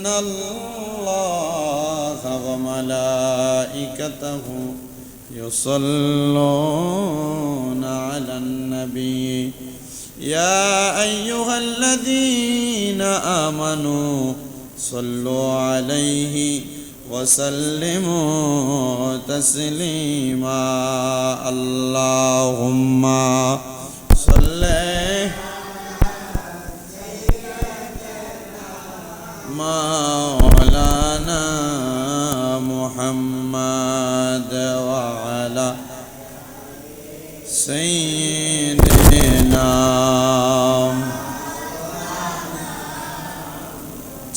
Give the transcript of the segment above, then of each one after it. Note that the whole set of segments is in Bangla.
الله وملائكته يصلون على النبي يا أيها الذين آمنوا صلوا عليه وسلموا تسليما اللهم صل مولانا محمد وعلى سيدنا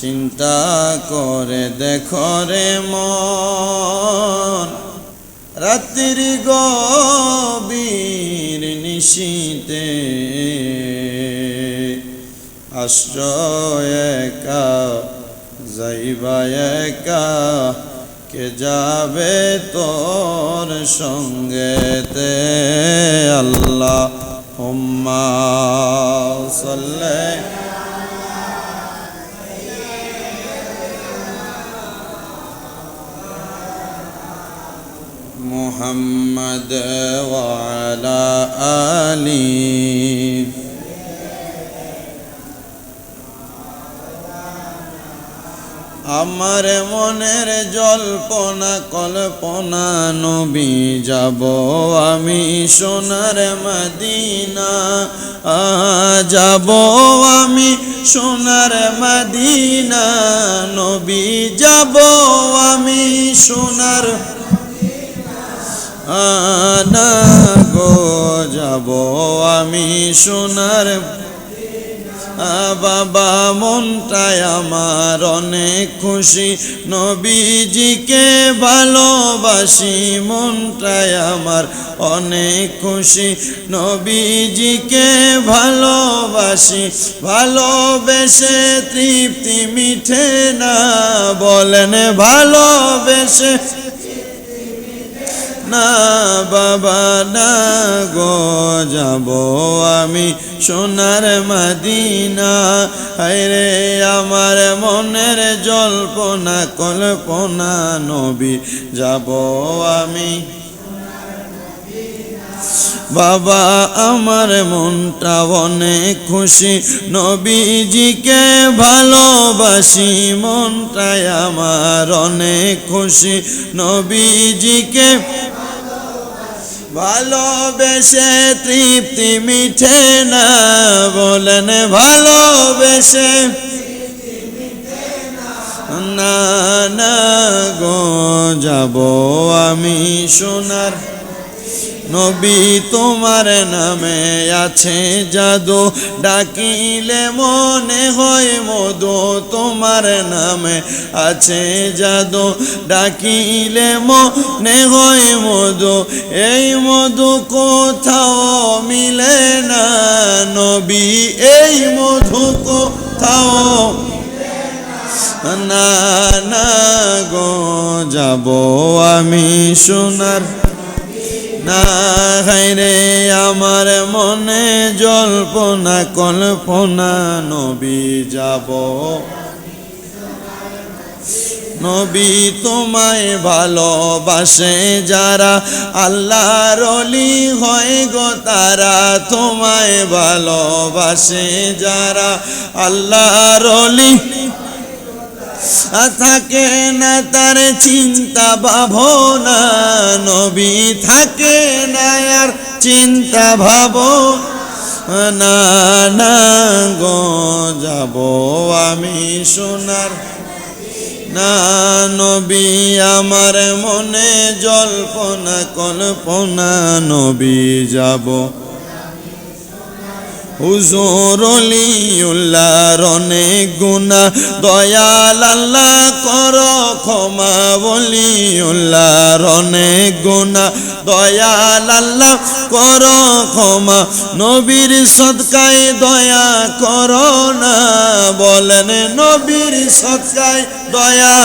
চিন্তা করে দেখো রে মন রাত্রির গভীর নিশীতে আশ্রয় একা যাইবা একা কে যাবে তোর সঙ্গেতে আল্লাহুম্মা সাল্লি মুহাম্মদ ওয়া আলা আলি আমার মনের জল্পনা কল্পনা নবী যাব আমি সোনার মদিনা যাব আমি সোনার মদিনা নবী যাব আমি সোনার না গো যাব আমি সোনার বাবা মনটায় আমার অনেক খুশি নবীজিকে ভালোবাসি মনটায় আমার অনেক খুশি নবীজিকে ভালোবাসি ভালোবেসে তৃপ্তি মিঠে না বলেন ভালোবেসে না বাবা না গো যাব আমি সোনার মদিনা হায়রে আমার মনের জল্পনা কল্পনা নবী যাব আমি বাবা আমার মনটা অনেক খুশি নবীজিকে ভালোবাসি মনটাই আমার অনেক খুশি নবীজিকে ভালোবেসে তৃপ্তি মিঠে না বলেন ভালোবেসে না না গো যাব আমি সোনার নবী তোমার নামে আছে জাদু ডাকিলে মনে হয় মধু তোমার নামে আছে জাদু ডাকিলে মনে হয় মধু এই মধু কোথাও মিলে না নবী এই মধু কোথাও না না গো যাব আমি সোনার না হায়রে আমার মনে জল্পনা কল্পনা নবী যাব নবী তোমায় ভালোবাসে যারা আল্লাহর ওলি হয় গো তারা তোমায় ভালোবাসে যারা আল্লাহর ওলি থাকে না তার চিন্তা ভাবনা নবী থাকে না আর চিন্তা ভাবনা না গো যাব আমি সোনার না নবী আমার মনে জল্পনা কল্পনা নবী যাব হুজুর ওলিউল্লাহর অনেক গুনাহ দয়াল আল্লাহ করো ক্ষমা ওলিউল্লাহর অনেক গুনাহ দয়াল আল্লাহ করো ক্ষমা নবীর সদকায় দয়া করো না বলেন নবীর সদকায় দয়া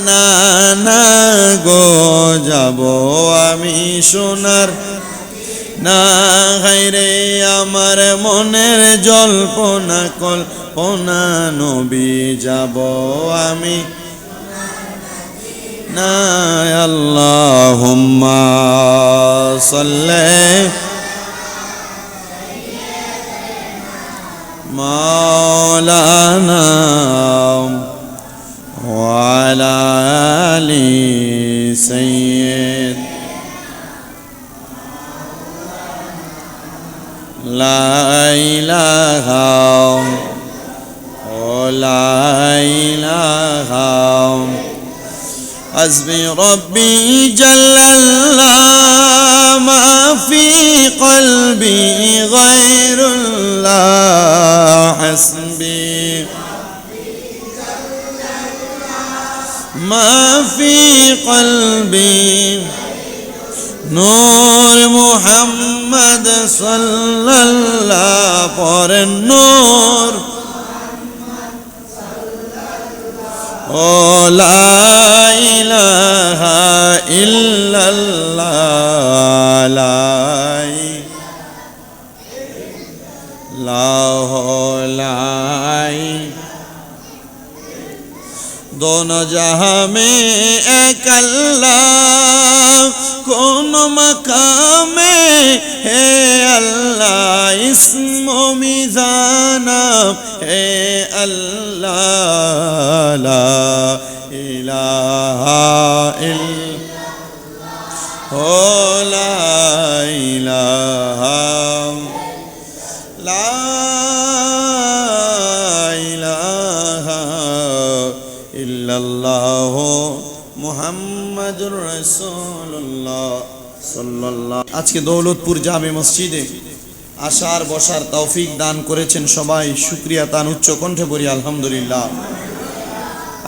না না গো যাব আমি সোনার না হায়রে আমার মনের জল্পনা কল্পনা নবী যাব আমি না আল্লাহুম্মা সাল্লি মাওলানা ওয়া আলা আলি সাইয়্যিদ লা ইলাহা লা ইলাহা حسبي ربي جل الله ما في قلبي غير الله حسبي ما في قلبي نور محمد صلى الله پر نور ও লা ইলাহা ইল্লাল্লাহ লা दोनों जहां में एक अल्लाह कौन मकाम में है अल्लाह इस्मो मिज़ाना है अल्लाह ला इलाहा इल्लल्लाह ला इलाहा ला ইল্লাল্লাহ মুহাম্মাদুর রাসূলুল্লাহ সাল্লাল্লাহু আজকে দৌলতপুর জামে মসজিদে আসার বসার তৌফিক দান করেছেন সবাই শুকরিয়া তান উচ্চ কণ্ঠে বলি আলহামদুলিল্লাহ।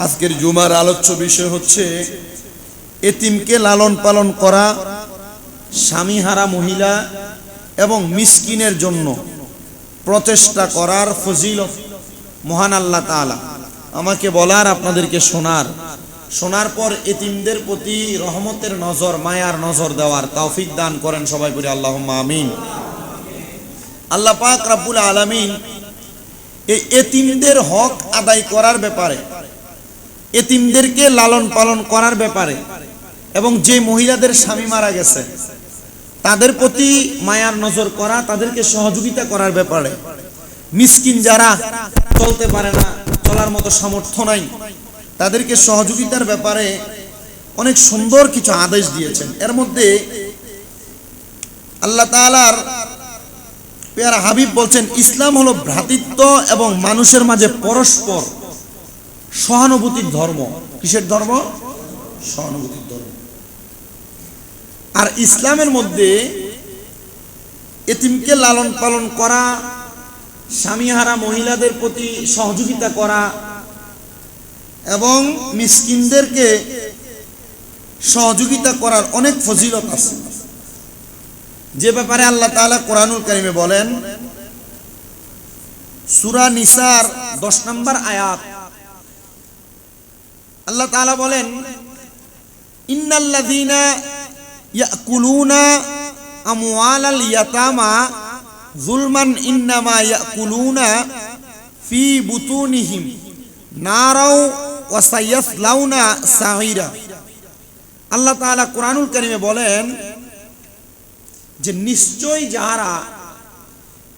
আজকের জুমার আলোচ্য বিষয় হচ্ছে এতিমকে লালন পালন করা, স্বামীহারা মহিলা এবং মিসকিনের জন্য প্রচেষ্টা করার ফজিলত মহান আল্লাহ তাআলা আমাকে বলার আপনাদেরকে শোনার পর এতিমদের প্রতি রহমতের নজর মায়ার নজর দেওয়ার তৌফিক দান করেন সবাই বলি আল্লাহুম্মা আমিন। আল্লাহ পাক রব্বুল আলামিন এই এতিমদের হক আদায় করার ব্যাপারে, এতিমদেরকে লালন পালন করার ব্যাপারে এবং যে মহিলাদের স্বামী মারা গেছে তাদের প্রতি মায়ার নজর করা, তাদেরকে সহযোগিতা করার ব্যাপারে, মিসকিন যারা চলতে পারে না, চলার মতো সামর্থ্য নাই, তাদেরকে সহযোগিতার ব্যাপারে অনেক সুন্দর কিছু আদেশ দিয়েছেন। এর মধ্যে আল্লাহ তাআলার পেয়ারা হাবিব বলছেন ইসলাম হলো ভ্রাতৃত্ব এবং মানুষের মাঝে পরস্পর সহানুভূতির ধর্ম। কিসের ধর্ম? সহানুভূতির ধর্ম। আর ইসলামের মধ্যে এতিমকে লালন পালন করা, স্বামীহারা মহিলাদের প্রতি সহযোগিতা করা এবং মিসকিনদেরকে সহযোগিতা করার অনেক ফজিলত আছে, যে ব্যাপারে আল্লাহ তাআলা কোরআনুল কারীমে বলেন সূরা নিসার 10 নম্বর আয়াত, আল্লাহ তাআলা বলেন ইন্নাল্লাযীনা ইয়াকুলুনা আমওয়ালাল ইয়াতামা যুলমান ইন্নামা ইয়াকুলুনা ফি বুতুনিহিম নারাও ওয়া সায়াসলাউনা সাঈরা। আল্লাহ তাআলা কোরআনুল কারীমে বলেন যে নিশ্চয় যারা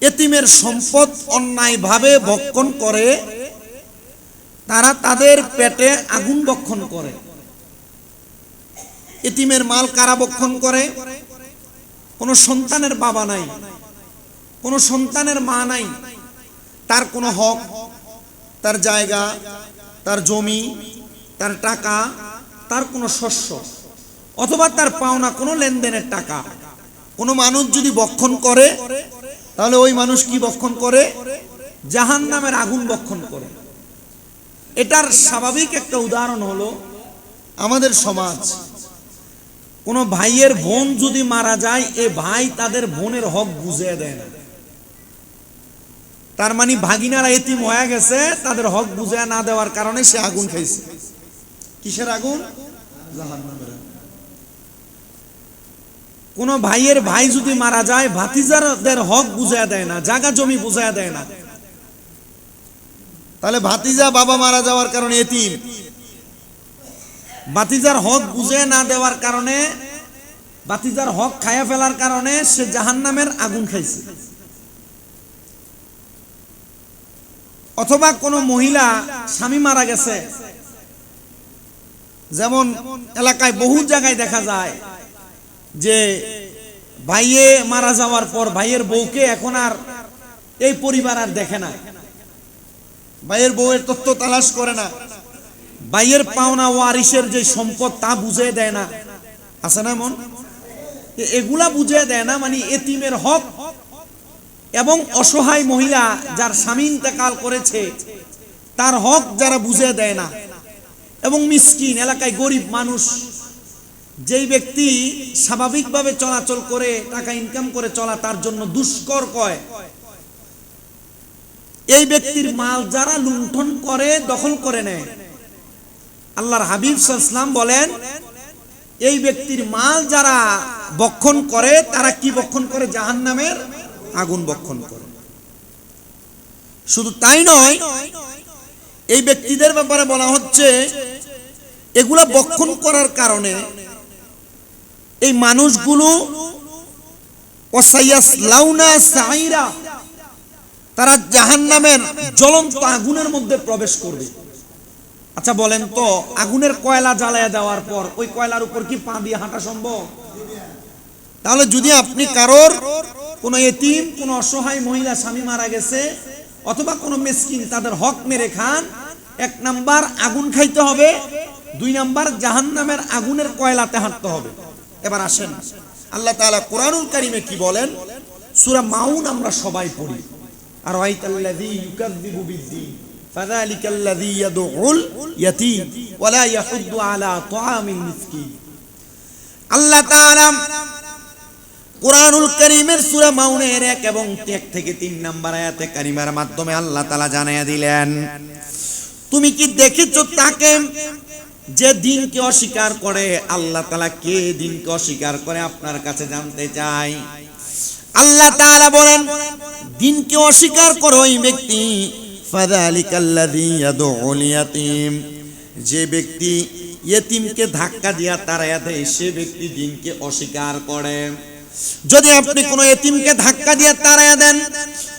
এতিমের সম্পদ অন্যায়ভাবে ভক্ষণ করে তারা তাদের পেটে আগুন ভক্ষণ করে। এতিমের মাল কারা ভক্ষণ করে? কোন সন্তানের বাবা নাই, কোন সন্তানের মা নাই, তার কোনো হক, তার জায়গা, তার জমি, তার টাকা, তার কোনো শস্য অথবা তার পাওনা কোনো লেনদেনের টাকা কোনো মানুষ যদি ভক্ষণ করে তাহলে ওই মানুষ কি ভক্ষণ করে? জাহান্নামের আগুন ভক্ষণ করে। এটার স্বাভাবিক একটা উদাহরণ হলো আমাদের সমাজ। কোন ভাইয়ের বোন যদি মারা যায়, এ ভাই তাদের বোনের হক বুঝিয়ে দেয় না। তার মানে ভাগিনারা এতিম হয়ে গেছে, তাদের হক বুঝিয়ে না দেওয়ার কারণে সে আগুন খাইছে। কিসের আগুন? জাহান্নামের আগুন। কোনো ভাইয়ের ভাই যদি মারা যায় ভাতিজাদের হক বুঝায়া দেয় না, জায়গা জমি বুঝায়া দেয় না, তাহলে ভাতিজা বাবা মারা যাওয়ার কারণে এতিম, ভাতিজার হক বুঝে না দেওয়ার কারণে, ভাতিজার হক খায়া ফেলার কারণে সে জাহান্নামের আগুন খাইছে। অথবা কোনো মহিলা স্বামী মারা গেছে, যেমন এলাকায় বহু জায়গায় দেখা যায় যে ভাইয়ে মারা যাওয়ার পর ভাইয়ের বউকে এখন আর এই পরিবার আর দেখে না, ভাইয়ের বউয়ের তথ্য তালাশ করে না, ভাইয়ের পাওনা ওয়ারিসের যে সম্পদ তা বুঝে দেয় না, আছে না এমন? এগুলা বুঝে দেয় না, মানে এতিমের হক এবং অসহায় মহিলা যার স্বামী ইন্তেকাল করেছে তার হক যারা বুঝে দেয় না, এবং মিসকিন এলাকায় গরিব মানুষ, যেই ব্যক্তি স্বাভাবিকভাবে চলাচল করে টাকা ইনকাম করে চলা তার জন্য দুষ্কর কয়, এই ব্যক্তির মাল যারা লুণ্ঠন করে, দখল করে নেয়, আল্লাহর হাবিব সাল্লাল্লাহু আলাইহি ওয়াসাল্লাম বলেন এই ব্যক্তির মাল যারা বক্ষণ করে তারা কি বক্ষণ করে? জাহান্নামের আগুন বক্ষণ করে। শুধু তাই নয়, এই ব্যক্তিদের ব্যাপারে বলা হচ্ছে এগুলা বক্ষণ করার কারণে এই মানুষগুলো ওয়াসায়াসলাউনা সাইরা, তারা জাহান্নামের জ্বলন্ত আগুনের মধ্যে প্রবেশ করবে। আচ্ছা বলেন তো, আগুনের কয়লা জ্বালায়া দেওয়ার পর ওই কয়লার উপর কি পা দিয়ে হাঁটা সম্ভব? তাহলে যদি আপনি কারোর কোনো এতিম, কোনো অসহায় মহিলা স্বামী মারা গেছে অথবা কোনো মিসকিন তাদের হক মেরে খান, 1 নাম্বার আগুন খাইতে হবে, 2 নাম্বার জাহান্নামের আগুনের কয়লাতে হাঁটতে হবে। এবার আসেন আল্লাহ তাআলা কোরআনুল কারীমে কি বলেন? সূরা মাউন আমরা সবাই পড়ি, আর আরাইতাল্লাযী ইউকাযযিবু বিদ্দীন ফাযালিকাল্লাযী ইয়াদউল ইয়াতীম ওয়া লা ইয়াহুদ্দু আলা তুআমিল মিসকিন। আল্লাহ তাআলা কোরআনুল কারীমের সূরা মাউনের 1 এবং 1 থেকে 3 নাম্বার আয়াতে কারিমার মাধ্যমে আল্লাহ তাআলা জানায়া দিলেন, তুমি কি দেখেছো তাকে যে দিনকে অস্বীকার করে? আল্লাহ তাআলা কে দিনকে অস্বীকার করে আপনার কাছে জানতে চাই। আল্লাহ তাআলা বলেন দিনকে অস্বীকার করে ওই ব্যক্তি, ফাযালিকাল্লাযী ইয়াদউল ইয়াতীম, যে ব্যক্তি ইয়েতিমকে ধাক্কা দিয়া তাড়ায়া দেয় সে ব্যক্তি দিনকে অস্বীকার করে। যদি আপনি কোনো এতিমকে ধাক্কা দিয়ে তাড়ায়া দেন,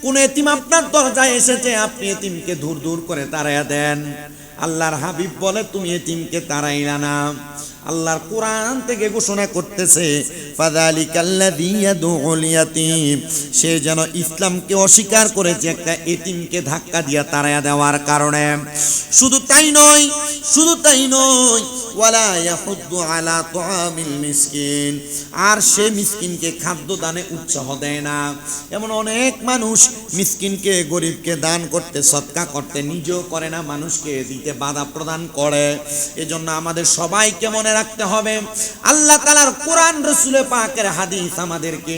কোন এতিম আপনার দরজায় এসেছে, আপনি এতিমকে দূর দূর করে তাড়ায়া দেন, আল্লাহর হাবিব বলে তুমি এতিমকে তাড়াইলা না। আল্লাহর কোরআন থেকে ঘোষণা করতেছে ফাযালিকাল্লাযী ইয়াদউল ইয়াতীম, সে যেন ইসলামকে অস্বীকার করেছে একটা এতিমকে ধাক্কা দিয়া তাড়ায়া দেওয়ার কারণে। শুধু তাই নয়, শুধু তাই নয়, ওয়ালা ইয়াহুদ্দু আলা তুআমিল মিসকিন, আর সে মিসকিনকে খাদ্য দানে উৎসাহ দেয় না। এমন অনেক মানুষ মিসকিনকে, গরিবকে দান করতে, সদকা করতে নিজেও করে না, মানুষকে দিতে বাধা প্রদান করে। এজন্য আমাদের সবাইকে মনে রাখতে হবে, আল্লাহ তাআলার কোরআন, রাসূল পাকের হাদিস আমাদেরকে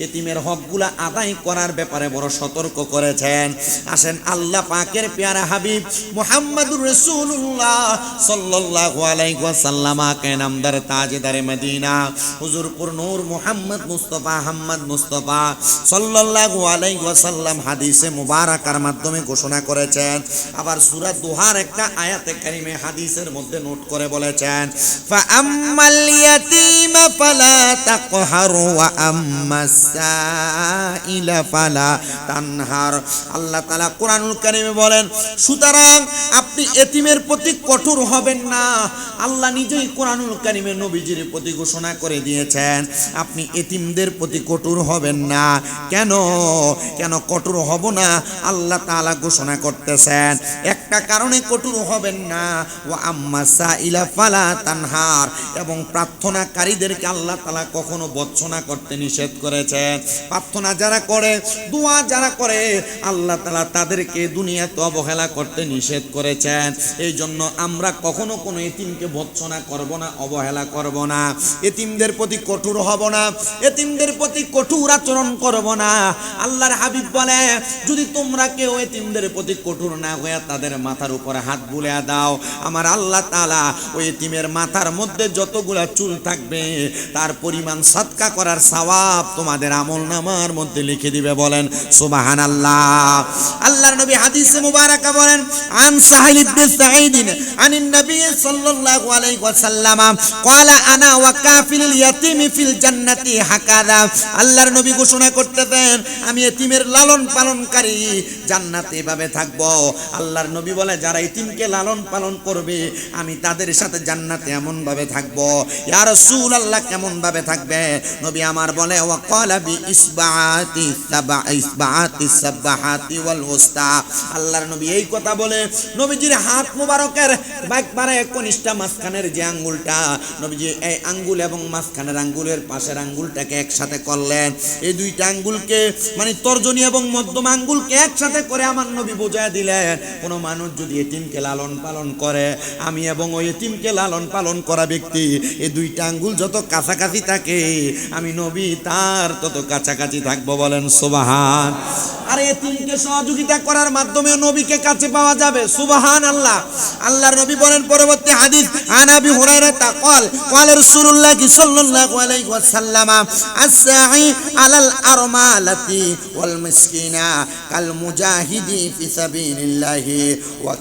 এতিমের হকগুলা আদায় করার ব্যাপারে বড় সতর্ক করেছেন। আসেন আল্লাহ পাকের পেয়ারা হাবিব মুহাম্মদুর রাসূলুল্লাহ সাল্লাল্লাহু আলাইহি ওয়াসাল্লাম কে নামদার তাজদার মদিনা হুজুরপুর নূর মুহাম্মদ মুস্তাফা আহমদ মুস্তাফা সাল্লাল্লাহু আলাইহি ওয়াসাল্লাম হাদিসে মুবারাকার মাধ্যমে ঘোষণা করেছেন। আবার সূরা দুহার একটা আয়াতে কারিমে হাদিসের মধ্যে নোট করে বলেছেন, ফাআম্মাল ইয়াতীমা ফালা তাকহার ওয়া আম্মাস সাইলা ফালা তানহার। আল্লাহ তাআলা কোরআনুল কারীমে বলেন, সুতরাং আপনি এতিমের প্রতি কঠোর হবেন না। আল্লাহ নিজেই কোরআনুল কারীমে নবীজির প্রতি ঘোষণা করে দিয়েছেন আপনি এতিমদের প্রতি কঠোর হবেন না। কেন কেন কঠোর হব না? আল্লাহ তাআলা ঘোষণা করতেছেন একটা কারণে কঠোর হবেন না, ওয়া আম্মা সাইলা ফালা তানহার, এবং প্রার্থনাকারীদেরকে আল্লাহ তাআলা কখনো বর্জনা করতে নিষেধ করেছেন। প্রার্থনা যারা করে, দোয়া যারা করে, আল্লাহ তাআলা তাদেরকে দুনিয়াতে অবহেলা করতে নিষেধ করেছেন। রেখেছেন। এই জন্য আমরা কখনো কোনো এতিমকে ভৎসনা করব না, অবহেলা করব না, এতিমদের প্রতি কঠোর হব না, এতিমদের প্রতি কঠোর আচরণ করব না। আল্লাহর হাবিব বলে, যদি তোমরা কেউ এতিমদের প্রতি কঠোর না হয়ে তাদের মাথার উপরে হাত বুলিয়ে দাও, আমার আল্লাহ তাআলা ওই এতিমের মাথার মধ্যে যতগুলা চুল থাকবে তার পরিমাণ সাদকা করার সওয়াব তোমাদের আমলনামার মধ্যে লিখে দিবে। বলেন সুবহানাল্লাহ। আল্লাহর নবী হাদিসে মুবারাকা বলেন, আন সাহিল ইবনে সাঈদ আনিন নবী সাল্লাল্লাহু আলাইহি ওয়াসাল্লাম ক্বালা আনা ওয়া কাফিলুল ইয়াতীম ফিল জান্নাতি হাকাযা। আল্লাহর নবী ঘোষণা করতেছেন, আমি এতিমের লালন পালনকারী জান্নাতে এভাবে থাকবো। আল্লাহর নবী বলে, যারা এতিমকে লালন পালন করবে আমি তাদের সাথে জান্নাতে এমন ভাবে থাকবো। ইয়া রাসূলুল্লাহ, কেমন ভাবে থাকবে? নবী আমার বলে, ওয়া ক্বালা বি ইসবাআতি সাবহাতি ওয়াল উস্তা। আল্লাহর নবী এই কথা বলে নবীজির হাত মুবারকের একবারে কনিষ্ঠা মাঝখানের যে আঙ্গুলটা, নবীজি এই আঙ্গুল এবং মাঝখানের আঙ্গুলের পাশের আঙ্গুলটাকে একসাথে করলেন। এই দুইটা আঙ্গুলকে মানে তর্জনী এবং মধ্যম আঙ্গুলকে একসাথে করে আমার নবী বোঝায় দিলেন, কোনো মানুষ যদি এতিমকে লালন পালন করে, আমি এবং ওই এতিমকে লালন পালন করা ব্যক্তি এই দুইটা আঙ্গুল যত কাছাকাছি থাকে আমি নবী তার তত কাছাকাছি থাকবো। বলেন সুবহান। আর এতিমকে সহযোগিতা করার মাধ্যমে নবীকে কাছে পাওয়া যাবে। সুবহানাল্লাহ। আল্লাহর নবী বলেন পরবর্তী হাদিস, আন আবি হুরায়রা ক্বাল ক্বালা রাসূলুল্লাহ সাল্লাল্লাহু আলাইহি ওয়াসাল্লাম, আস-সাঈ আলাল আরমালাতি ওয়াল মিসকিনা কাল মুজাহিদি ফি সাবিলিল্লাহি ওয়া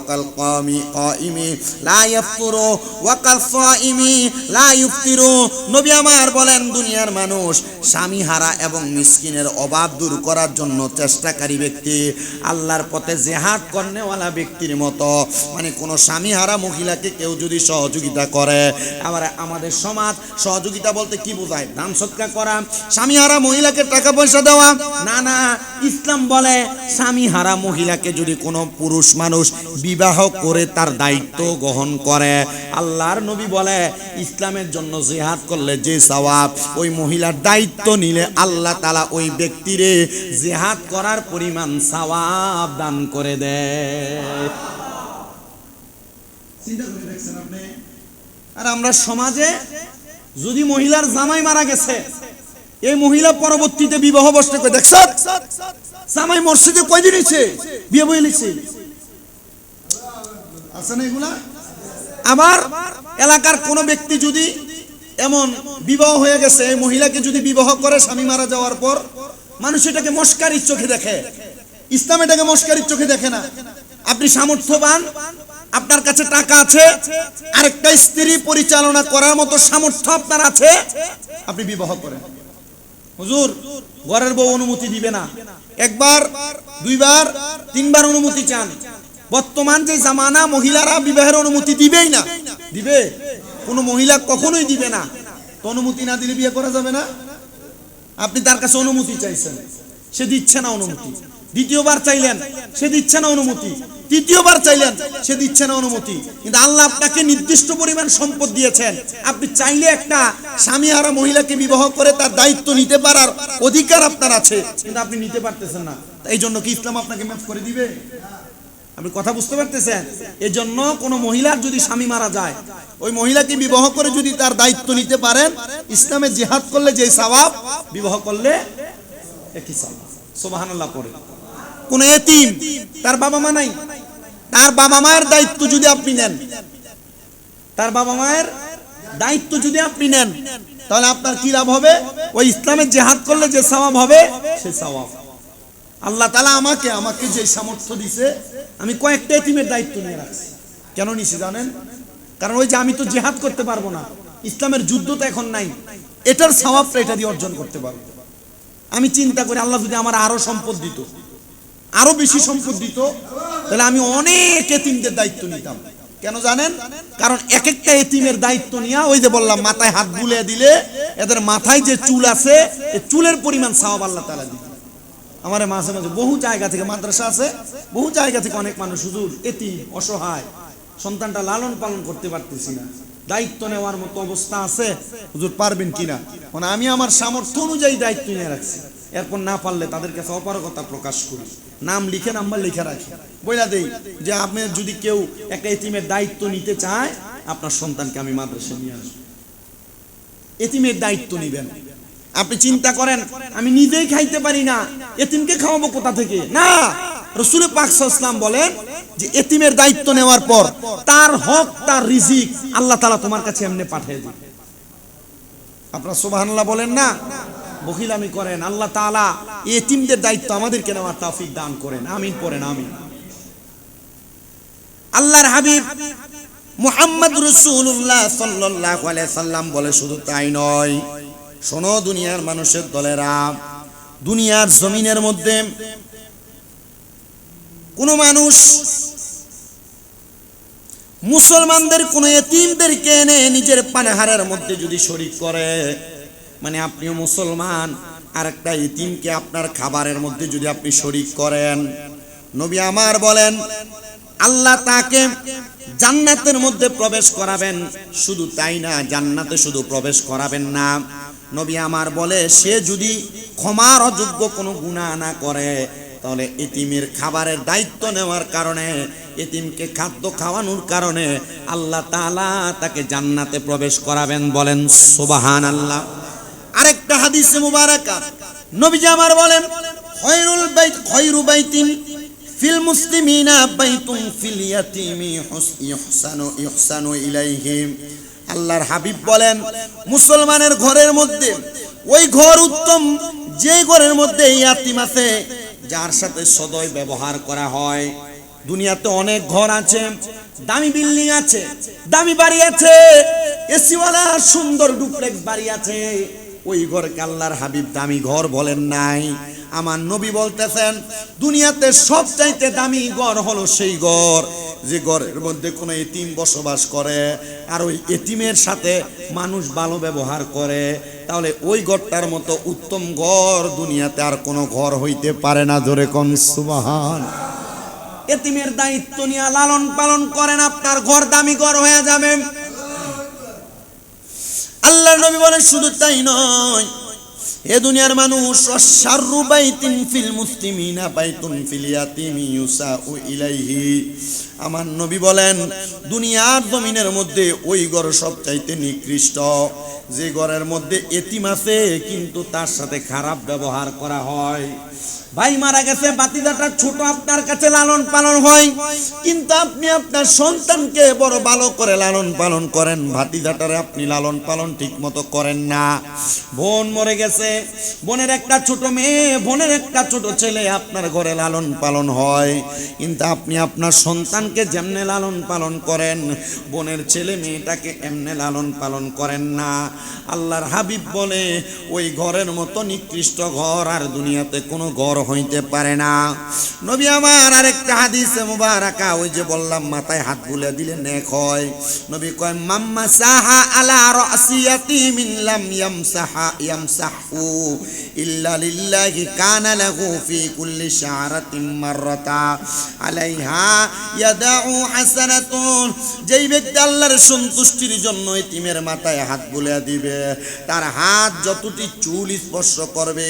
কাল কাইমি লা ইয়াফতুরু ওয়া কাল সাইমি লা ইফতিরু। নবী আমার বলেন, দুনিয়ার মানুষ স্বামীহারা এবং মিসকিনের অভাব দূর করার জন্য চেষ্টাকারী ব্যক্তি আল্লাহর পথে জিহাদ করনেওয়ালা ব্যক্তির মতো। মানে কোনো স্বামীহারা মহিলাকে কেউ যদি সহযোগিতা করে, আবার আমাদের সমাজ সহযোগিতা বলতে কি বোঝায়? দান সৎকার করা, স্বামীহারা মহিলাকে টাকা পয়সা দেওয়া না, না। ইসলাম বলে স্বামীহারা মহিলাকে যদি কোনো পুরুষ মানুষ বিবাহ করে তার দায়িত্ব গ্রহণ করে, আল্লাহর নবী বলে ইসলামের জন্য জিহাদ করলে যে সওয়াব, ওই মহিলার দায়িত্ব নিলে আল্লাহ তাআলা ওই ব্যক্তিরে জিহাদ করার পরিমাণ সওয়াব দান করে দেয়। চিন্তা করে দেখছেন আপনি? আর আমরা সমাজে যদি মহিলার জামাই মারা গেছে, এই মহিলা পরবর্তীতে বিবাহ বসতে কই দেখছ, জামাই মসজিদে কয়দিন হইছে বিয়ে বই লিখছে, আছে না এগুলা? আবার এলাকার কোন ব্যক্তি যদি এমন বিবাহ হয়ে গেছে, এই মহিলাকে যদি বিবাহ করে স্বামী মারা যাওয়ার পর, মানুষ এটাকে মস্কারির চোখে দেখে। ইসলাম এটাকে মস্কারির চোখে দেখে না। আপনি সামর্থ্যবান, আপনার কাছে টাকা আছে, আরেকটা স্ত্রী পরিচালনা করার মতো সামর্থ্য আপনার আছে, আপনি বিবাহ করেন। হুজুর ঘরের বউ অনুমতি দিবে না, একবার দুইবার তিনবার অনুমতি চান। বর্তমান যে জামানা, মহিলারা বিবাহের অনুমতি দিবেই না। দিবে? কোনো মহিলা কখনোই দিবে না। তো অনুমতি না দিলে বিয়ে করা যাবে না? আপনি তার কাছে অনুমতি চাইছেন, সে দিচ্ছে না অনুমতি। দ্বিতীয়বার চাইলেন, সে দিচ্ছে না অনুমতি। তৃতীয়বার চাইলেন, সে দিচ্ছে না অনুমতি। কিন্তু আল্লাহ আপনাকে নির্দিষ্ট পরিমাণ সম্পদ দিয়েছেন, আপনি চাইলে একটা স্বামীহারা মহিলাকে বিবাহ করে তার দায়িত্ব নিতে পারার অধিকার আপনার আছে, কিন্তু আপনি নিতে পারতেছেন না। এই জন্য কি ইসলাম আপনাকে মাফ করে দিবে? আপনি কথা বুঝতে পারতেছেন? এই জন্য কোন মহিলার যদি স্বামী মারা যায়, ওই মহিলাকে বিবাহ করে যদি তার দায়িত্ব নিতে পারেন, ইসলামে জিহাদ করলে যে সওয়াব, বিবাহ করলে একই সওয়াব। সুবহানাল্লাহ পড়ে। কোন এতিম, তার বাবা মা নাই, তার বাবা মায়ের দায়িত্ব যদি আপনি নেন, তার বাবা মায়ের দায়িত্ব যদি আপনি নেন, তাহলে আপনার কি লাভ হবে? ওই ইসলামে জিহাদ করলে যে সওয়াব হবে, সেই সওয়াব আল্লাহ তাআলা আমাকে যে সামর্থ্য দিয়েছে, আমি কয়েকটা এতিমের দায়িত্ব নিয়ে রাখছি। কেন নিছি জানেন? কারণ ওই যে আমি তো জিহাদ করতে পারবো না, ইসলামের যুদ্ধ তো এখন নাই, এটার সওয়াবটা এটা দিয়ে অর্জন করতে পারবো। আমি চিন্তা করি, আল্লাহ যদি আমার আরো সম্পদ দিত, আরো বেশি সম্পদ দিত, তাহলে আমি অনেক এতিমদের দায়িত্ব নিতাম। কেন জানেন? কারণ এক একটা এতিমের দায়িত্ব নিয়ে, ওই যে বললাম মাথায় হাত বুলিয়ে দিলে এদের মাথায় যে চুল আছে, এই চুলের পরিমাণ সওয়াব আল্লাহ তাআলা দিত। আমার মাঝে মাঝে বহু জায়গা থেকে, মাদ্রাসা আছে, বহু জায়গা থেকে অনেক মানুষ হুজুর এতিম, অসহায়, সন্তানটা লালন পালন করতে পারতেছি না, দায়িত্ব নেওয়ার মতো অবস্থা আছে? হুজুর পারবেন কিনা? মানে আমি আমার সামর্থ্য অনুযায়ী দায়িত্ব নিয়ে রাখছি, এরপর না পারলে তাদের কাছে অপারগতা প্রকাশ করি, নাম লিখে নাম্বার লিখে রাখি, বইলা দেই যে আপনি যদি কেউ একটা এতিমের দায়িত্ব নিতে চায় আপনার সন্তানকে আমি মাদ্রাসায় নিয়ে আসবো, এতিমের দায়িত্ব নিবেন। আপনি চিন্তা করেন আমি নিজেই খাইতে পারি না, এতিমকে খাওয়াবো কোথা থেকে? না, রাসূল পাক সাল্লাল্লাহু আলাইহি ওয়াসাল্লাম বলেন যে এতিমের দায়িত্ব নেওয়ার পর তার হক, তার রিজিক আল্লাহ তাআলা তোমার কাছে এমনি পাঠিয়ে দিবে। আপনারা সুবহানাল্লাহ বলেন না? বখিলামি করেন, আল্লাহ তাআলা এতিমদের দায়িত্ব আমাদেরকে নেওয়ার তৌফিক দান করেন। আমিন পড়েন আমিন। আল্লাহর হাবিব মুহাম্মদ রাসূলুল্লাহ সাল্লাল্লাহু আলাইহি সাল্লাম বলে, শুধু তাই নয়, শোনো দুনিয়ার মানুষের দলেরা, দুনিয়ার জমিনের মধ্যে কোন মানুষ মুসলমানদের কোন এতিমদেরকে এনে নিজের পানাহারের মধ্যে যদি শরীক করে, মানে আপনিও মুসলমান আর একটা এতিমকে আপনার খাবারের মধ্যে যদি আপনি শরীক করেন, নবী আমার বলেন আল্লাহ তাকে জান্নাতের মধ্যে প্রবেশ করাবেন। শুধু তাই না, জান্নাতে শুধু প্রবেশ করাবেন না, নবী আমার বলে সে যদি ক্ষমার অযোগ্য কোনো গুনাহ না করে, তাহলে এতিমের খাবারের দায়িত্ব নেওয়ার কারণে, এতিমকে খাদ্য খাওয়ানোর কারণে আল্লাহ তাআলা তাকে জান্নাতে প্রবেশ করাবেন। বলেন সুবহানাল্লাহ। আরেকটা হাদিসে মুবারাকা নবীজি আমার বলেন, খায়রু বাইতিন ফিল মুসলিমিনা বাইতুন ফিল ইয়াতিমি ইহসানু ইলাইহিম। আল্লাহর হাবিব বলেন, মুসলমানের ঘরের মধ্যে ওই ঘর উত্তম যে ঘরের মধ্যে ইয়াতিম আছে, যার সাথে সদয় ব্যবহার করা হয়। দুনিয়াতে অনেক ঘর আছে, দামি বিল্ডিং আছে, দামি বাড়ি আছে, এসিওয়ালা সুন্দর ডুপ্লেক্স বাড়ি আছে, ওই ঘরকে আল্লাহর হাবিব দামি ঘর বলেন নাই। আমার নবী বলতেছেন দুনিয়াতে সবচাইতে দামি ঘর হলো সেই ঘর যে ঘরের মধ্যে কোনো এতিম বসবাস করে আর ওই এতিমের সাথে মানুষ ভালো ব্যবহার করে। তাহলে ওই ঘরটার মতো উত্তম ঘর দুনিয়াতে আর কোনো ঘর হইতে পারে না। জোরে কোন সুবহান। এতিমের দায়িত্ব নিয়ে লালন পালন করেন, আপনার ঘর দামি ঘর হয়ে যাবে। আল্লাহর নবী বলেন শুধু তাই নয়, এ দুনিয়ার মানুষ শাররু বাইতিন ফিল মুসলিমিনা বাইতুন ফিল ইয়াতিমি ইউসাউ ইলাইহি। আমার নবী বলেন দুনিয়ার জমিনের মধ্যে ওই ঘর সবচাইতে নিকৃষ্ট যে ঘরের মধ্যে এতিম আছে কিন্তু তার সাথে খারাপ ব্যবহার করা হয়। ভাই মারা গেছে, বাতিদাটা ছোট আপনার কাছে লালন পালন হয়, কিন্তু আপনি আপনার সন্তানকে বড় ভালো করে লালন পালন করেন, ভাতিদাটারে আপনি লালন পালন ঠিক মতো করেন না। বোন মরে গেছে, বোনের একটা ছোট মেয়ে, বোনের একটা ছোট ছেলে আপনার ঘরে লালন পালন হয়, কিন্তু আপনি আপনার সন্তানকে যেমনে লালন পালন করেন বোনের ছেলে মেয়েটাকে এমনে লালন পালন করেন না। আল্লাহর হাবিব বলে ওই ঘরের মতো নিকৃষ্ট ঘর আর দুনিয়াতে কোনো ঘর হইতে পারে না। নবী আমার আরেকটা হাদিসে মুবারাকা, ওই যে বললাম মাথায় হাত বুলিয়ে দিলে নেক হয়, নবী কয় মাম্মা সাহা আলা রাসিয়াতি মিন লাম ইয়ামসাহু ইল্লা লিল্লাহি কানা লাহু ফি কুল্লি শারাতিন মাররাতা আলাইহা ইয়াদাউ হাসানাতুন। যেই ব্যক্তি আল্লাহর সন্তুষ্টির জন্য এতিমের মাথায় হাত বুলিয়ে দিবে, তার হাত যতটি চুল স্পর্শ করবে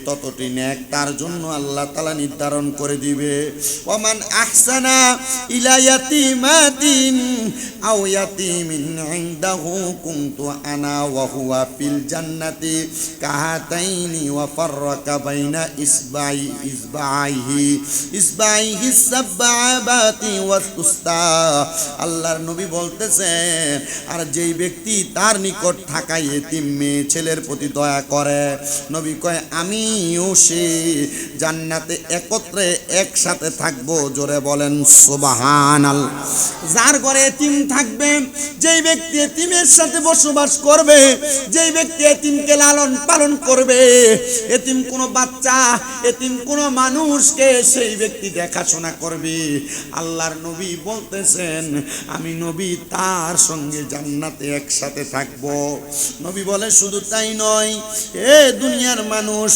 ততটি নেক তার জন্য আল্লাহ তাআলা নির্ধারণ করে দিবে। ওমান আহসানা ইলা ইয়াতিমাতিন আও ইয়াতিমিন ইনদাহু কুনতু আনা ওয়া হুয়া ফিল জান্নাতি কাহাতাইনি ওয়া ফাররাকা বাইনা ইসবাইহি সাবআবাতি ওয়াস তুস্তা। আল্লাহর নবী বলতেছেন আর যেই ব্যক্তি তার নিকট থাকা এতিম মেয়ে ছেলের প্রতি দয়া করে, নবী কয় আমিও সে জান্নাতে একত্রে একসাথে থাকবো। জোরে বলেন সুবহানাল্লাহ। যার ঘরে এতিম থাকবে, যেই ব্যক্তি এতিমের সাথে বসবাস করবে, যেই ব্যক্তি এতিমকে লালন পালন করবে, এতিম কোনো বাচ্চা, এতিম কোনো মানুষকে সেই ব্যক্তি দেখাশোনা করবে, আল্লাহর নবী বলতেছেন আমি নবী তার সঙ্গে জান্নাতে একসাথে থাকবো। নবী বলে শুধু তাই নয়, এ দুনিয়ার মানুষ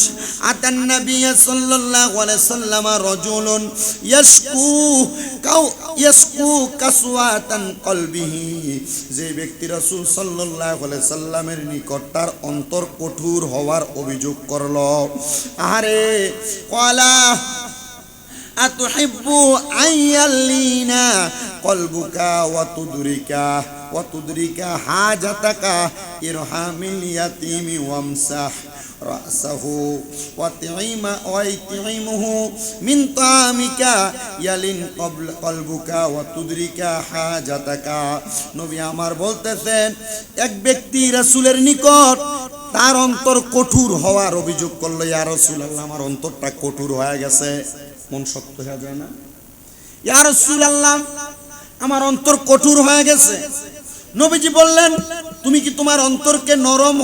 আতান নবী সাল্লাল্লাহু আলাইহি ওয়াসাল্লাম রাজুলুন ইয়াশকু কাসওয়াতান কলবিহি, যে ব্যক্তি রাসূল সাল্লাল্লাহু আলাইহি সাল্লামের নিকট তার অন্তর কঠোর হওয়ার অভিযোগ করলো। আরে ক্বালা আতুহিব্বু আইয়ালিনা কলবুকা ওয়া তুদরিকা হাজাতাকা ইরহামিল ইয়াতীমি ওয়ামসাহ রাসাহু ওয়া তিইমুহু মিন তামিকা ইয়ালিন কলবুকা ওয়া তুদরিকা হাজাতাকা। নবী আমার বলতেছেন, এক ব্যক্তি রাসূলের নিকট তার অন্তর কঠোর হওয়ার অভিযোগ করলো, ইয়া রাসূলুল্লাহ আমার অন্তরটা কঠোর হয়ে গেছে, মন শক্ত হয়ে যায় না? ইয়া রাসূলুল্লাহ আমার অন্তর কঠোর হয়ে গেছে। নবীজি বললেন, তুমি কি তোমার অন্তরকে নরম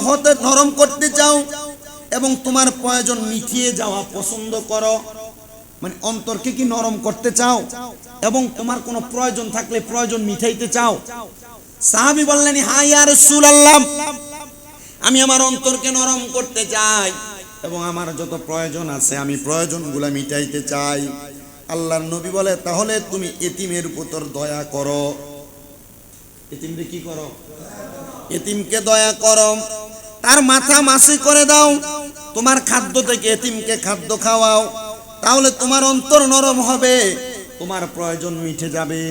করতে চাও এবং তোমার প্রয়োজন মিটিয়ে যাওয়া পছন্দ করো? মানে অন্তরকে কি নরম করতে চাও এবং তোমার কোনো প্রয়োজন থাকলে প্রয়োজন মিটাইতে চাও? সাহাবী বললেন, হ্যাঁ ইয়া রাসূলুল্লাহ, আমি আমার অন্তরকে নরম করতে চাই এবং আমার যত প্রয়োজন আছে আমি প্রয়োজনগুলো মিটাইতে চাই। আল্লাহর নবী বলে, তাহলে তুমি এতিমের উপর দয়া করো। এতিমকে কি করো? এতিমকে দয়া করো, তার মাথা মাসি করে দাও, তোমার খাদ্য থেকে এতিমকে খাদ্য খাওয়াও, তাহলে তোমার অন্তর নরম হবে, তোমার প্রয়োজন মিটে যাবে।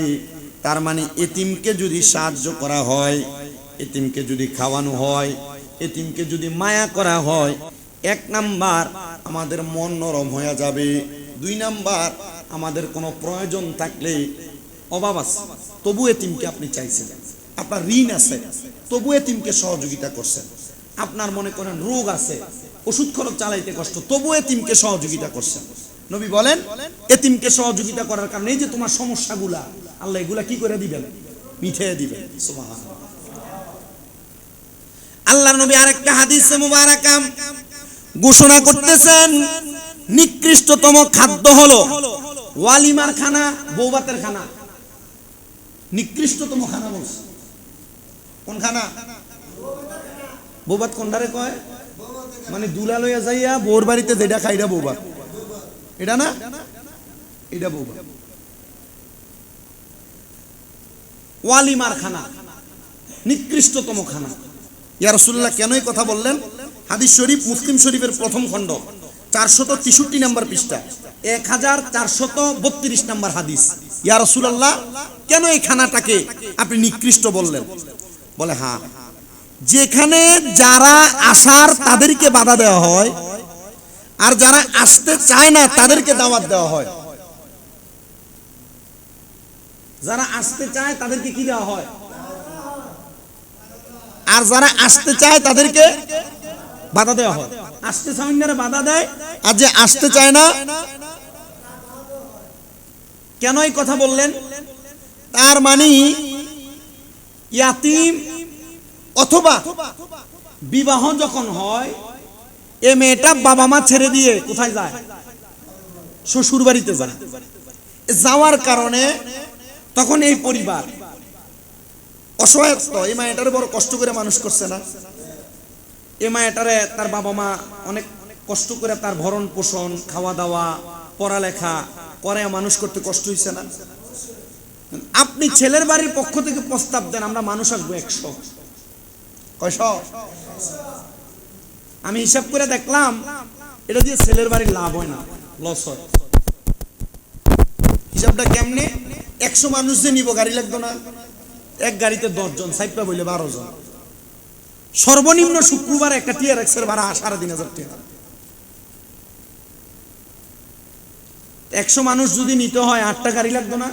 তার মানে এতিমকে যদি সাহায্য করা হয়, এতিমকে যদি খাওয়ানো হয়, এতিমকে যদি মায়া করা হয়, 1 নাম্বার আমাদের মন নরম হয়ে যাবে। 2 নাম্বার আমাদের কোনো প্রয়োজন থাকলে, অভাব আছে তবু এতিমকে আপনি চাইছেন, আপনার ঋণ আছে তবু এতিমকে সহযোগিতা করছেন, আপনার মনে করেন রোগ আছে, ওষুধ খরচ চালাইতে কষ্ট, তবু এতিমকে সহযোগিতা করছেন। নবী বলেন, এতিমকে সহযোগিতা করার কারণে এই যে তোমার সমস্যাগুলা আল্লাহ এগুলা কি করে দিবেন? মিটিয়ে দিবেন। সুবহানাল্লাহ। আল্লাহর নবী আরেকটা হাদিসে মুবারাকা ঘোষণা করতেছেন, নিকৃষ্টতম খাদ্য হলো ওয়ালিমার খানা, বৌভাতের খানা। নিকৃষ্টতম খানা বলছে কোন খানা? বৌভাত কোনটারে কয়? মানে দুলা লইয়া যাইয়া বউর বাড়িতে যেটা খাইরা বৌভাত, এটা না, এটা বৌভাত। ওয়ালিমার খানা নিকৃষ্টতম খানা। ইয়া রাসূলুল্লাহ কেন এই কথা বললেন? হাদিস শরীফ মুসলিম শরীফের প্রথম খণ্ড 463 নম্বর পৃষ্ঠা 1432 নম্বর হাদিস। ইয়া রাসূলুল্লাহ কেন এই খানাটাকে আপনি নিকৃষ্ট বললেন? বলে, হ্যাঁ, যেখানে যারা আসার তাদেরকে বাধা দেওয়া হয় আর যারা আসতে চায় না তাদেরকে দাওয়াত দেওয়া হয়। যারা আসতে চায় তাদেরকে কি দেওয়া হয়? আর যারা আসতে চায় তাদেরকে বাধা দেওয়া হয়। আসতে চায় না বাধা দেয়, আর যে আসতে চায় না। কেন এই কথা বললেন? তার মানে ইয়াতিম অথবা বিবাহ যখন হয়, এ মেয়েটা বাবা মা ছেড়ে দিয়ে কোথায় যায়? শ্বশুর বাড়িতে যায়। যাওয়ার কারণে তখন এই পরিবার অসহায়ত্ব, এই মায়েটারে বড় কষ্ট করে মানুষ করছে না? এই মায়েটারে তার বাবা মা অনেক কষ্ট করে তার ভরণ পোষণ, খাওয়া দাওয়া, পড়ালেখা করে মানুষ করতে কষ্ট হইছে না? আপনি ছেলের বাড়ির পক্ষ থেকে প্রস্তাব দেন, আমরা মানুষ আসবো 100। কয়শো? আমি হিসাব করে দেখলাম এটা দিয়ে ছেলের বাড়ির লাভ হয় না, লস হয়। হিসাবটা কেমনে? 100 মানুষ যে নিব, গাড়ি লাগতো না? এক গাড়িতে 10 জন, সাইপটা বইলে 12 জন। সর্বনিম্ন শুক্রবার একটা টিআরএক্সের ভাড়া 3,500 টাকা। 100 মানুষ যদি নিতে হয় 8টা গাড়ি লাগতো না?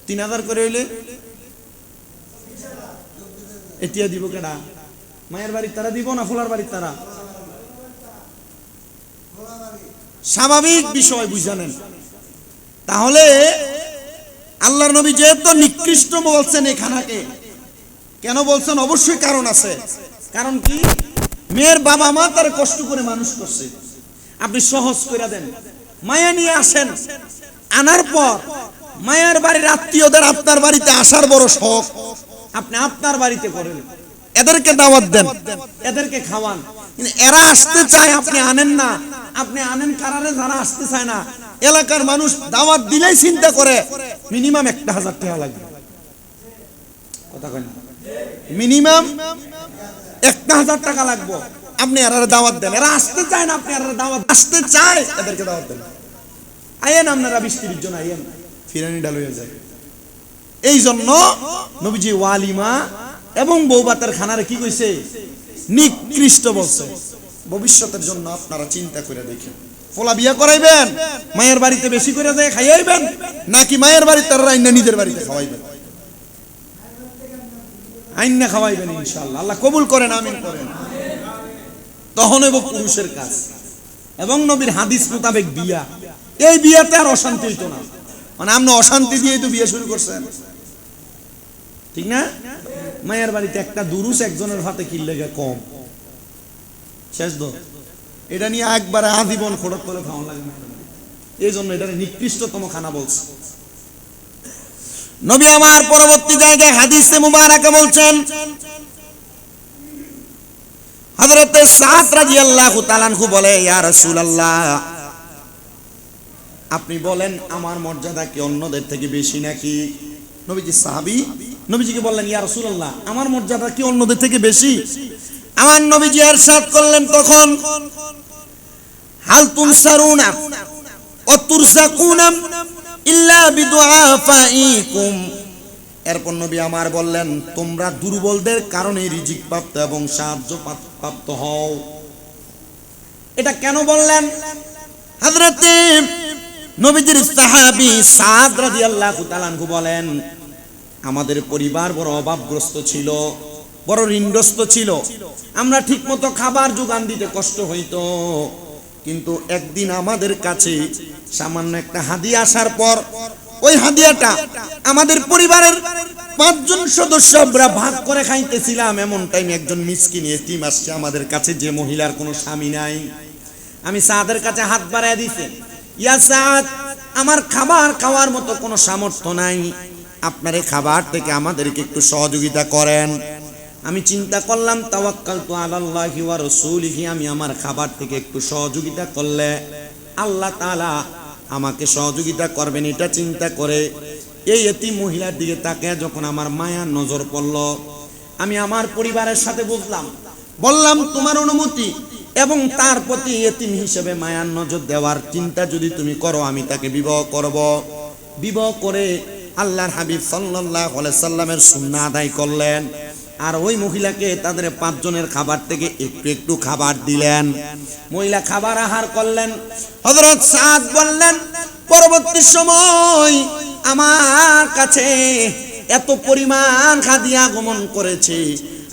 3000 করে হইলে এটিয়া দিব কেডা? মায়ের বাড়ির তারা দিব না ফুলার বাড়ির তারা? স্বাভাবিক বিষয় বুঝানেন। তাহলে আল্লাহর নবী যেহেতু নিকৃষ্ট বলছেন এই খানাকে, কেন বলছেন? অবশ্যই কারণ আছে। কারণ কি? মেয়ের বাবা মা তার কষ্ট করে মানুষ করছে, আপনি সহজ করে দেন, মায়া নিয়ে আসেন। আনার পর মায়ের বাড়ির আত্মীয়দের আপনার বাড়িতে আসার বড় শখ, আপনি আপনার বাড়িতে করেন, এদেরকে দাওয়াত দেন, এদেরকে খাওয়ান। কিন্তু এরা আসতে চায়, আপনি আনেন না। আপনি আনেন কারারে, যারা আসতে চায় না। এলাকার মানুষ দাওয়াত দিলেই চিন্তা করে মিনিমাম 1000 টাকা লাগবে। কথা কয় না? মিনিমাম 1000 টাকা লাগবে। আপনি এরা দাওয়াত দেন, এরা আসতে চায় না, আপনি এরা দাওয়াত আসতে চায়, এদেরকে দাওয়াত দেন। আইয়েন আপনারা 20-30 জন আইয়েন, ফিরানি ডাল হয়ে যায়। এই জন্য নবীজি ওয়ালিমা এবং বৌবাতের খানারে কি কইছে? নিকৃষ্ট বলছে। ভবিষ্যতের জন্য আপনারা চিন্তা করে দেখেন। ফলা বিয়া করাইবেন, মায়ের বাড়িতে বেশি করে যায় খাইয়াইবেন, নাকি মায়ের বাড়িতে রাইনা নিজের বাড়িতে খাওয়াইবেন? আইনা খাওয়াইবেন ইনশাআল্লাহ। আল্লাহ কবুল করেন, আমিন করেন। তখন হইব পুরুষের কাজ। এবং নবীর হাদিস মোতাবেক বিয়া, এই বিয়াতে আর অশান্তি হইতো না। মানে আপনি অশান্তি দিয়েই তো বিয়ে শুরু করছেন, ঠিক না? মায়ের বাড়িতে একটা দুরুস একজনের হাতে কি লেগে কম, শেষ তো। এটা নিয়ে একবারে আজীবন খোড়ক করে খাওয়া লাগে না। এই জন্য এটা নিকৃষ্টতম খানা বলছে নবী আমার। পরবর্তী জায়গায় হাদিসে মুবারাকা বলছেন, হযরত সাদ রাদিয়াল্লাহু তাআলা আনহু বলে, ইয়া রাসূলুল্লাহ, আপনি বলেন আমার মর্যাদা কি অন্যদের থেকে বেশি নাকি? নবীজি সাহাবী নবীজিকে বললেন, ইয়া রাসূলুল্লাহ, আমার মর্যাদা কি অন্যদের থেকে বেশি? আমার নবীজি ইরশাদ করলেন তখন, হাল তুনসারুনা ওয়া তুরসাকুনা ইল্লা বিদুআফাইকুম। এরপর নবী আমার বললেন, তোমরা দুর্বলদের কারণে রিজিক প্রাপ্ত এবং সাহায্য প্রাপ্ত হও। এটা কেন বললেন? হযরতে নবীজির সাহাবী সাদ রাদিয়াল্লাহু তাআলা আনহু বলেন, আমাদের পরিবার বড় অভাবগ্রস্ত ছিল, বড় ঋণগ্রস্ত ছিল। আমরা ঠিকমতো খাবার জোগান দিতে কষ্ট হইতো। কিন্তু একদিন আমাদের কাছে সামান্য একটা হাদিয়া আসার পর ওই হাদিয়াটা আমাদের পরিবারের 5 জন সদস্য আমরা ভাগ করে খাইতেছিলাম। এমন টাইমে একজন মিসকিন এতিম আসছে আমাদের কাছে, যে মহিলার কোনো স্বামী নাই। আমি সাদের কাছে হাত বাড়ায় দিছি, ইয়া সাদ, আমার খাবার খাওয়ার মতো কোনো সামর্থ্য নাই, আপনার এই খাবার থেকে আমাদেরকে একটু সহযোগিতা করেন। আমি চিন্তা করলাম, তাওয়াক্কালতু আলাল্লাহি ওয়া রাসূলিহি, আমি আমার খাবার থেকে একটু সহযোগিতা করলে আল্লাহ তাআলা আমাকে সহযোগিতা করবেন। এটা চিন্তা করে এই এতিম মহিলার দিকে তাকিয়ে যখন আমার মায়ার নজর পড়ল, আমি আমার পরিবারের সাথে বললাম, তোমার অনুমতি এবং তার প্রতি এতিম হিসেবে মায়ার নজর দেওয়ার চিন্তা যদি তুমি করো, আমি তাকে বিবাহ করব। বিবাহ করে আল্লাহর হাবিব সাল্লাল্লাহু আলাইহি সাল্লামের সুন্নাহ আদায় করলেন। আর ওই মহিলাকে তাদের 5 জনের খাবার থেকে একটু একটু খাবার দিলেন। মহিলা খাবার আহার করলেন। হযরত সাদ বললেন, পরবর্তী সময় আমার কাছে এত পরিমাণ হাদিয়া আগমন করেছে,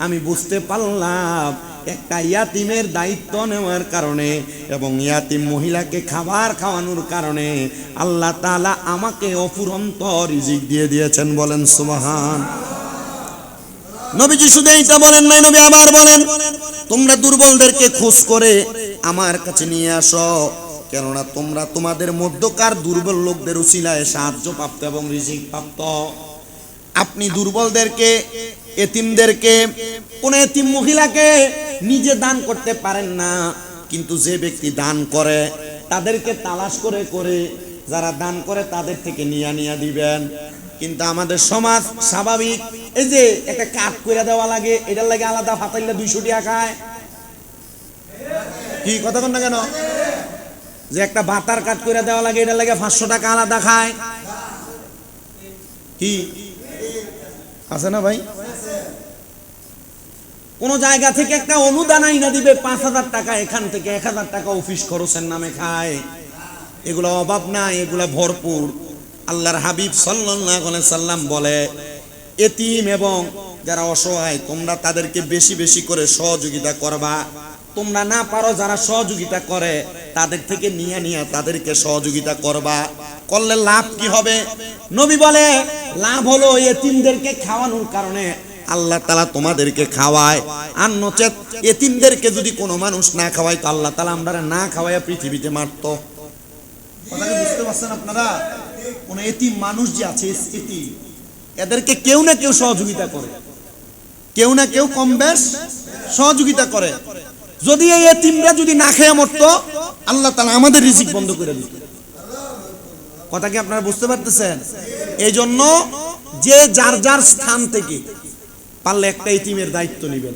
আমি বুঝতে পারলাম একটা ইয়াতিমের দায়িত্ব নেওয়ার কারণে এবং ইয়াতিম মহিলাকে খাবার খাওয়ানোর কারণে আল্লাহ তাআলা আমাকে অফুরন্ত রিজিক দিয়ে দিয়েছেন। বলেন সুবহান। নবীজি শুধু এইটা বলেন নাই, নবী আবার বলেন, তোমরা দুর্বলদেরকে খোঁজ করে আমার কাছে নিয়ে আসো, কেননা তোমরা তোমাদের মধ্যকার দুর্বল লোকদের উসিলায় সাহায্য প্রাপ্ত এবং রিজিক প্রাপ্ত। আপনি দুর্বলদেরকে, এতিমদেরকে, কোন এতিম মহিলাকে নিজে দান করতে পারেন না, কিন্তু যে ব্যক্তি দান করে তাদেরকে তালাশ করে করে যারা দান করে তাদের থেকে নিয়া দিবেন। কিন্তু আমাদের সমাজ স্বাভাবিক, এই যে একটা কাট করে দেওয়া লাগে, এটার লাগে আলাদা ফাতাইলে 200 টাকা খায়। কি কথা কন না কেন? যে একটা ভাতার কাট করে দেওয়া লাগে, এটার লাগে 500 টাকা আলাদা খায়। কি আছে না ভাই? কোন জায়গা থেকে একটা অনুদান আইনা দিবে 5000 টাকা, এখান থেকে 1000 টাকা অফিস খরচের নামে খায়। এগুলো অভাব নাই, এগুলো ভরপুর। আল্লাহর হাবিব সাল্লাল্লাহু আলাইহি সাল্লাম বলে, এতিম এবং যারা অসহায় তোমরা তাদেরকে বেশি বেশি করে সহযোগিতা করবা। তোমরা না পারো যারা সহযোগিতা করে তাদের থেকে নিয়ে তাদেরকে সহযোগিতা করবা। করলে লাভ কি হবে? নবী বলে, লাভ হলো এতিমদেরকে খাওয়ানোর কারণে আল্লাহ তাআলা তোমাদেরকে খাওয়ায়। আর নচেত এতিমদেরকে যদি কোনো মানুষ না খাওয়ায় তো আল্লাহ তাআলা আমরা না খাওয়ায় পৃথিবীতে মারতো। কথাটা বুঝতে পারছেন আপনারা? কোন এতিম মানুষ যে আছে, এতিম, এদেরকে কেউ না কেউ সহযোগিতা করে, কেউ না কেউ কম বেশ সহযোগিতা করে। যদি এই এতিমরা যদি না খেয়ে মরতো, আল্লাহ তাআলা আমাদের রিজিক বন্ধ করে দিত। কথা কি আপনারা বুঝতে পারতেছেন? এই জন্য যে যার যার স্থান থেকে পারলে একটা এতিমের দায়িত্ব নেবেন।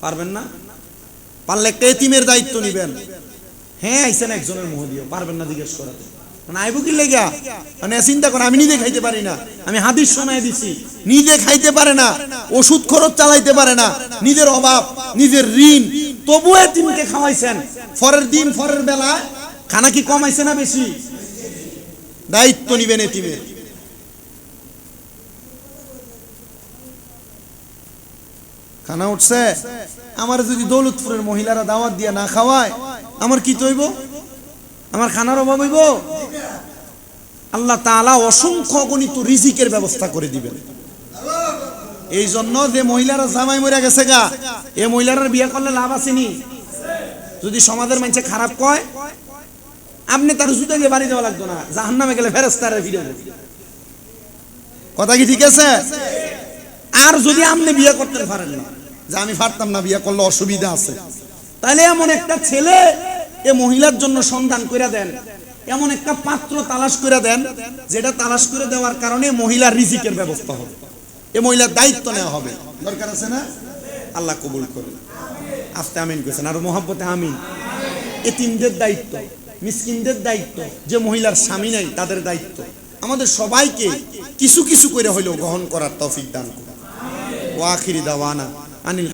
পারবেন না? পারলে একটা এতিমের দায়িত্ব নেবেন। হ্যাঁ আইছেন একজনের মুহ দিয়ে, পারবেন না জিজ্ঞেস করাতে, মানে আইবু কি লেগা? মানে চিন্তা করে আমি নিজে খাইতে পারি না, আমি হাদিস শোনায় দিছি, নিজে খাইতে পারে না, ওষুধ খরচ চালাইতে পারে না, নিজের অভাব, নিজের ঋণ, তবু এতিমকে খাওয়াইছেন। পরের দিন পরের বেলা খানা কি কমাইছে না বেশি? দায়িত্ব নিবেন এতিমের। খানা উঠছে, আমার যদি দৌলতপুরের মহিলারা দাওয়াত দিয়ে না খাওয়ায় আমার কি তৈব? আমার খানার অভাব হইব? আল্লাহ তাআলা অসংখ্য অগণিত রিজিকের ব্যবস্থা করে দিবেন। এই জন্য যে মহিলারা জামাই মরে গেছে গা, এই মহিলারা বিয়ে করলে লাভ আসেনি? যদি সমাজের মানুষে খারাপ কয়, আপনি তার জুতা দিয়ে বাড়ি দেওয়া লাগতো না, জাহান্নামে গেলে ফেরেশতারা ফিরে যাবে। কথা কি ঠিক আছে? আর যদি আপনি বিয়ে করতে পারেন না, যে আমি পারতাম না, বিয়ে করলে অসুবিধা আছে, তাহলে এমন একটা ছেলে এ মহিলার জন্য সন্ধান করে দেন, এমন একটা পাত্র তালাশ করে দেন, যেটা তালাশ করে দেওয়ার কারণে মহিলার রিজিকের ব্যবস্থা হবে, এ মহিলার দায়িত্ব নেওয়া হবে। দরকার আছে না? আল্লাহ কবুল করুন। আস্তে আমিন কইছেন, আর মহব্বতে আমিন। এতিমদের দায়িত্ব, মিসকিনদের দায়িত্ব, যে মহিলার স্বামী নাই তাদের দায়িত্ব, আমাদের সবাইকে কিছু কিছু করে হইলেও গ্রহণ করার তৌফিক দান করুন। ওয়া আখিরি দাওয়ানা আনিল